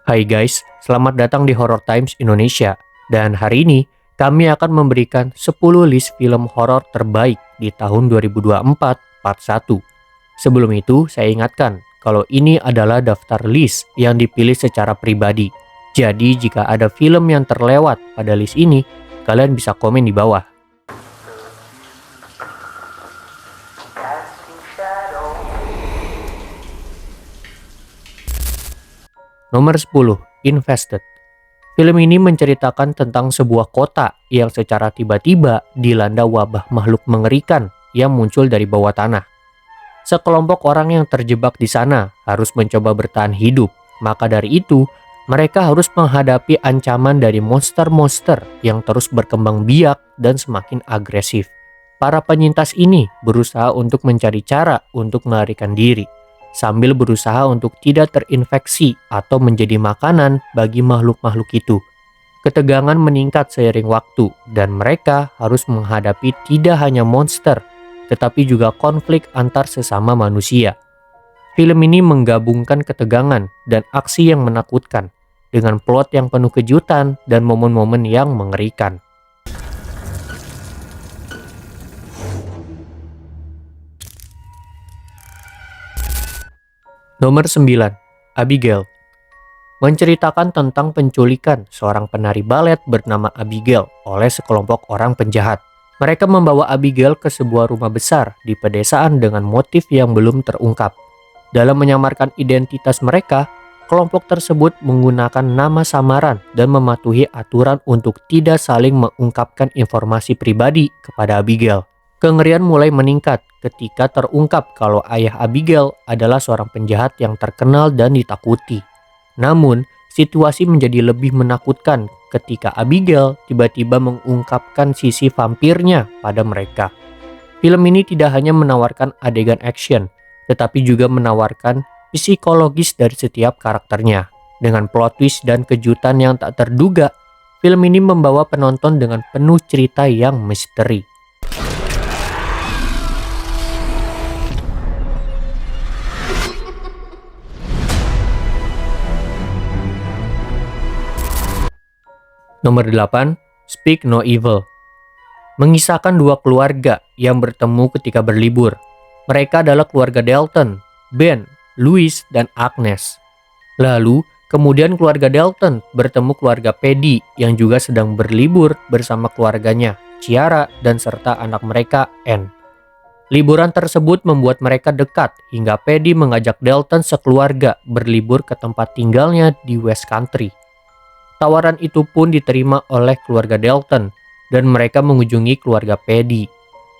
Hai guys, selamat datang di Horror Times Indonesia. Dan hari ini kami akan memberikan 10 list film horor terbaik di tahun 2024 part 1. Sebelum itu, saya ingatkan kalau ini adalah daftar list yang dipilih secara pribadi. Jadi jika ada film yang terlewat pada list ini, kalian bisa komen di bawah. Nomor 10, Infested. Film ini menceritakan tentang sebuah kota yang secara tiba-tiba dilanda wabah makhluk mengerikan yang muncul dari bawah tanah. Sekelompok orang yang terjebak di sana harus mencoba bertahan hidup. Maka dari itu, mereka harus menghadapi ancaman dari monster-monster yang terus berkembang biak dan semakin agresif. Para penyintas ini berusaha untuk mencari cara untuk melarikan diri, sambil berusaha untuk tidak terinfeksi atau menjadi makanan bagi makhluk-makhluk itu. Ketegangan meningkat seiring waktu, dan mereka harus menghadapi tidak hanya monster, tetapi juga konflik antar sesama manusia. Film ini menggabungkan ketegangan dan aksi yang menakutkan, dengan plot yang penuh kejutan dan momen-momen yang mengerikan. Nomor 9, Abigail. Menceritakan tentang penculikan seorang penari balet bernama Abigail oleh sekelompok orang penjahat. Mereka membawa Abigail ke sebuah rumah besar di pedesaan dengan motif yang belum terungkap. Dalam menyamarkan identitas mereka, kelompok tersebut menggunakan nama samaran dan mematuhi aturan untuk tidak saling mengungkapkan informasi pribadi kepada Abigail. Kengerian mulai meningkat ketika terungkap kalau ayah Abigail adalah seorang penjahat yang terkenal dan ditakuti. Namun, situasi menjadi lebih menakutkan ketika Abigail tiba-tiba mengungkapkan sisi vampirnya pada mereka. Film ini tidak hanya menawarkan adegan action, tetapi juga menawarkan psikologis dari setiap karakternya. Dengan plot twist dan kejutan yang tak terduga, film ini membawa penonton dengan penuh cerita yang misteri. Nomor 8, Speak No Evil. Mengisahkan dua keluarga yang bertemu ketika berlibur. Mereka adalah keluarga Dalton, Ben, Louis, dan Agnes. Lalu, kemudian keluarga Dalton bertemu keluarga Paddy yang juga sedang berlibur bersama keluarganya, Ciara, dan serta anak mereka, Anne. Liburan tersebut membuat mereka dekat hingga Paddy mengajak Dalton sekeluarga berlibur ke tempat tinggalnya di West Country. Tawaran itu pun diterima oleh keluarga Dalton dan mereka mengunjungi keluarga Paddy.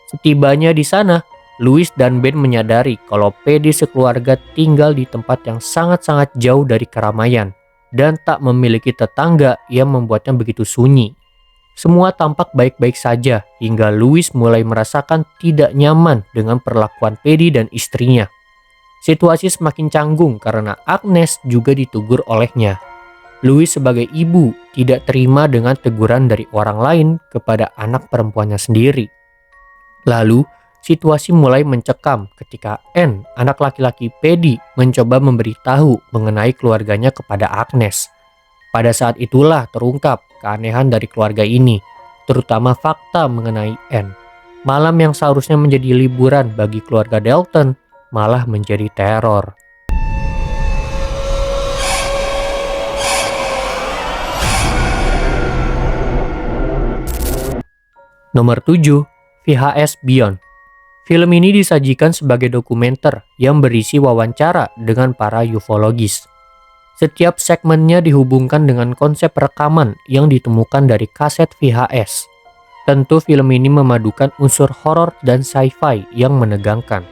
Setibanya di sana, Louis dan Ben menyadari kalau Paddy sekeluarga tinggal di tempat yang sangat-sangat jauh dari keramaian dan tak memiliki tetangga yang membuatnya begitu sunyi. Semua tampak baik-baik saja hingga Louis mulai merasakan tidak nyaman dengan perlakuan Paddy dan istrinya. Situasi semakin canggung karena Agnes juga ditegur olehnya. Louis sebagai ibu tidak terima dengan teguran dari orang lain kepada anak perempuannya sendiri. Lalu, situasi mulai mencekam ketika Anne, anak laki-laki Paddy, mencoba memberitahu mengenai keluarganya kepada Agnes. Pada saat itulah terungkap keanehan dari keluarga ini, terutama fakta mengenai Anne. Malam yang seharusnya menjadi liburan bagi keluarga Dalton malah menjadi teror. Nomor 7, VHS Beyond. Film ini disajikan sebagai dokumenter yang berisi wawancara dengan para ufologis. Setiap segmennya dihubungkan dengan konsep rekaman yang ditemukan dari kaset VHS. Tentu film ini memadukan unsur horor dan sci-fi yang menegangkan.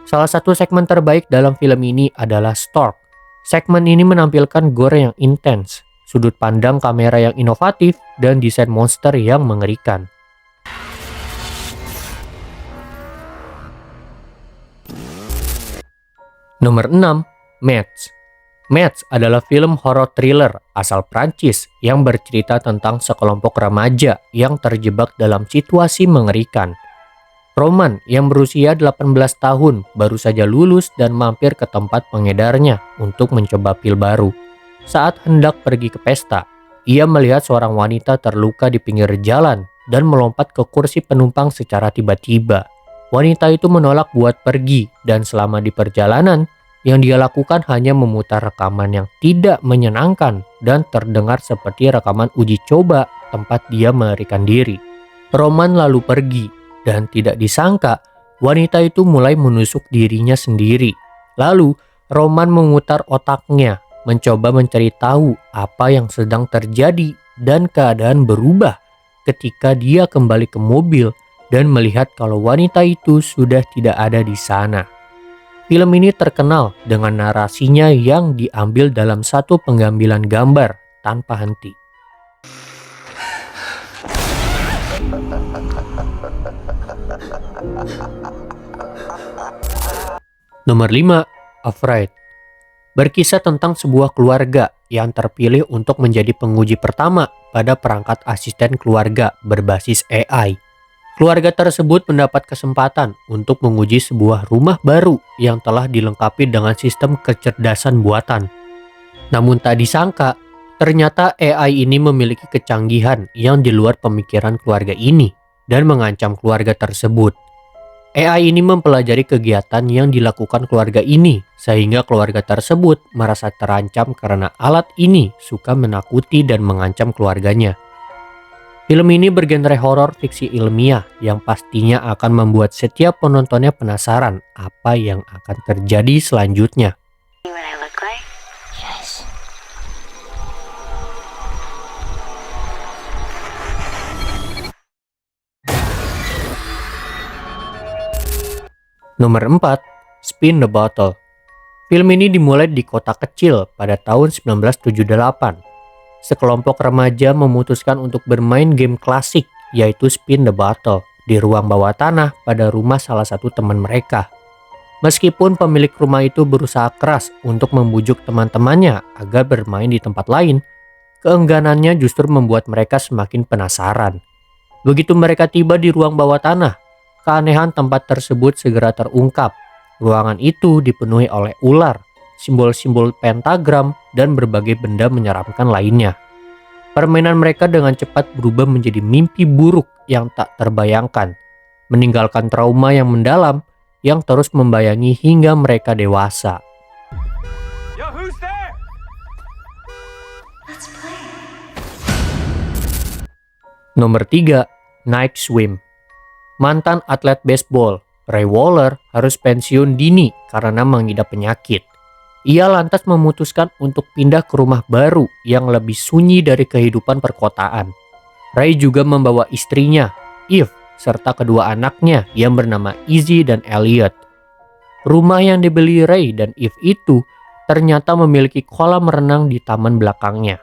Salah satu segmen terbaik dalam film ini adalah Stork. Segmen ini menampilkan gore yang intens, sudut pandang kamera yang inovatif, dan desain monster yang mengerikan. Nomor 6, Match. Match adalah film horor thriller asal Prancis yang bercerita tentang sekelompok remaja yang terjebak dalam situasi mengerikan. Roman yang berusia 18 tahun baru saja lulus dan mampir ke tempat pengedarnya untuk mencoba pil baru. Saat hendak pergi ke pesta, ia melihat seorang wanita terluka di pinggir jalan dan melompat ke kursi penumpang secara tiba-tiba. Wanita itu menolak buat pergi dan selama di perjalanan, yang dia lakukan hanya memutar rekaman yang tidak menyenangkan dan terdengar seperti rekaman uji coba tempat dia melarikan diri. Roman lalu pergi dan tidak disangka wanita itu mulai menusuk dirinya sendiri. Lalu Roman memutar otaknya, mencoba mencari tahu apa yang sedang terjadi dan keadaan berubah ketika dia kembali ke mobil dan melihat kalau wanita itu sudah tidak ada di sana. Film ini terkenal dengan narasinya yang diambil dalam satu pengambilan gambar tanpa henti. Nomor 5, Afraid. Berkisah tentang sebuah keluarga yang terpilih untuk menjadi penguji pertama pada perangkat asisten keluarga berbasis AI. Keluarga tersebut mendapat kesempatan untuk menguji sebuah rumah baru yang telah dilengkapi dengan sistem kecerdasan buatan. Namun tak disangka, ternyata AI ini memiliki kecanggihan yang di luar pemikiran keluarga ini dan mengancam keluarga tersebut. AI ini mempelajari kegiatan yang dilakukan keluarga ini, sehingga keluarga tersebut merasa terancam karena alat ini suka menakuti dan mengancam keluarganya. Film ini bergenre horor fiksi ilmiah yang pastinya akan membuat setiap penontonnya penasaran apa yang akan terjadi selanjutnya. Nomor 4, Spin the Bottle. Film ini dimulai di kota kecil pada tahun 1978. Sekelompok remaja memutuskan untuk bermain game klasik yaitu Spin the Bottle di ruang bawah tanah pada rumah salah satu teman mereka. Meskipun pemilik rumah itu berusaha keras untuk membujuk teman-temannya agar bermain di tempat lain, keengganannya justru membuat mereka semakin penasaran. Begitu mereka tiba di ruang bawah tanah, keanehan tempat tersebut segera terungkap. Ruangan itu dipenuhi oleh ular, simbol-simbol pentagram, dan berbagai benda menyeramkan lainnya. Permainan mereka dengan cepat berubah menjadi mimpi buruk yang tak terbayangkan, meninggalkan trauma yang mendalam yang terus membayangi hingga mereka dewasa. Yo, who's there? Nomor 3, Night Swim. Mantan atlet baseball, Ray Waller harus pensiun dini karena mengidap penyakit. Ia lantas memutuskan untuk pindah ke rumah baru yang lebih sunyi dari kehidupan perkotaan. Ray juga membawa istrinya, Eve, serta kedua anaknya yang bernama Izzy dan Elliot. Rumah yang dibeli Ray dan Eve itu ternyata memiliki kolam renang di taman belakangnya.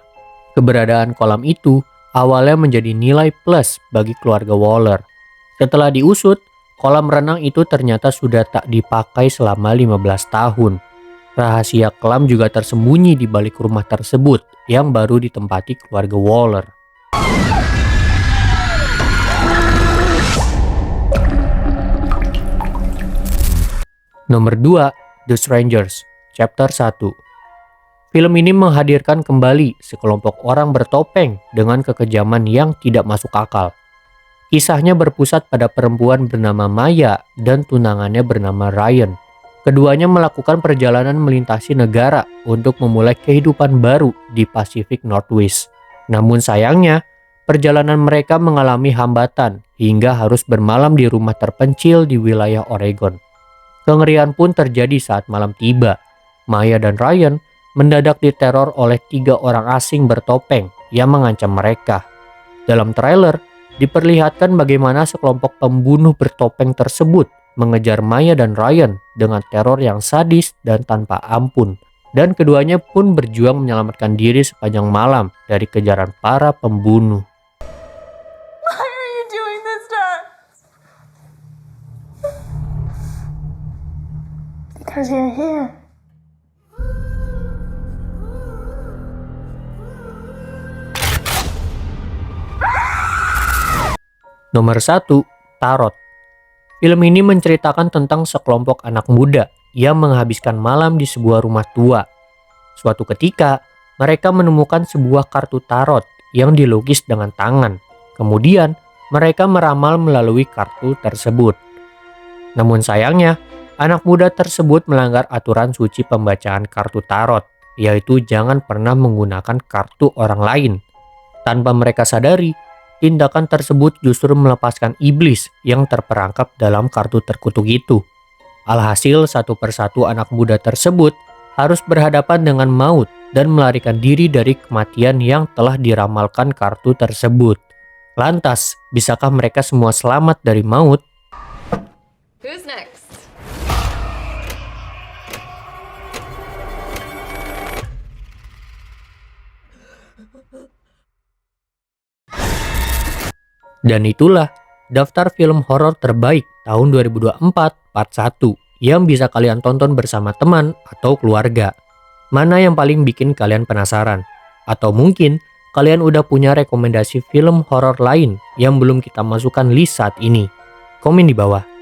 Keberadaan kolam itu awalnya menjadi nilai plus bagi keluarga Waller. Setelah diusut, kolam renang itu ternyata sudah tak dipakai selama 15 tahun. Rahasia kelam juga tersembunyi di balik rumah tersebut yang baru ditempati keluarga Waller. Nomor 2, The Strangers, Chapter 1. Film ini menghadirkan kembali sekelompok orang bertopeng dengan kekejaman yang tidak masuk akal. Kisahnya berpusat pada perempuan bernama Maya dan tunangannya bernama Ryan. Keduanya melakukan perjalanan melintasi negara untuk memulai kehidupan baru di Pacific Northwest. Namun sayangnya, perjalanan mereka mengalami hambatan hingga harus bermalam di rumah terpencil di wilayah Oregon. Kengerian pun terjadi saat malam tiba. Maya dan Ryan mendadak diteror oleh 3 orang asing bertopeng yang mengancam mereka. Dalam trailer, diperlihatkan bagaimana sekelompok pembunuh bertopeng tersebut mengejar Maya dan Ryan dengan teror yang sadis dan tanpa ampun. Dan keduanya pun berjuang menyelamatkan diri sepanjang malam dari kejaran para pembunuh. Why are you doing this to us? Because you're here. Nomor 1, Tarot. Film ini menceritakan tentang sekelompok anak muda yang menghabiskan malam di sebuah rumah tua. Suatu ketika, mereka menemukan sebuah kartu tarot yang dilukis dengan tangan. Kemudian, mereka meramal melalui kartu tersebut. Namun sayangnya, anak muda tersebut melanggar aturan suci pembacaan kartu tarot, yaitu jangan pernah menggunakan kartu orang lain. Tanpa mereka sadari, tindakan tersebut justru melepaskan iblis yang terperangkap dalam kartu terkutuk itu. Alhasil, satu persatu anak muda tersebut harus berhadapan dengan maut dan melarikan diri dari kematian yang telah diramalkan kartu tersebut. Lantas, bisakah mereka semua selamat dari maut? Who's next? Dan itulah daftar film horor terbaik tahun 2024 part 1 yang bisa kalian tonton bersama teman atau keluarga. Mana yang paling bikin kalian penasaran? Atau mungkin kalian udah punya rekomendasi film horor lain yang belum kita masukkan list saat ini? Komen di bawah.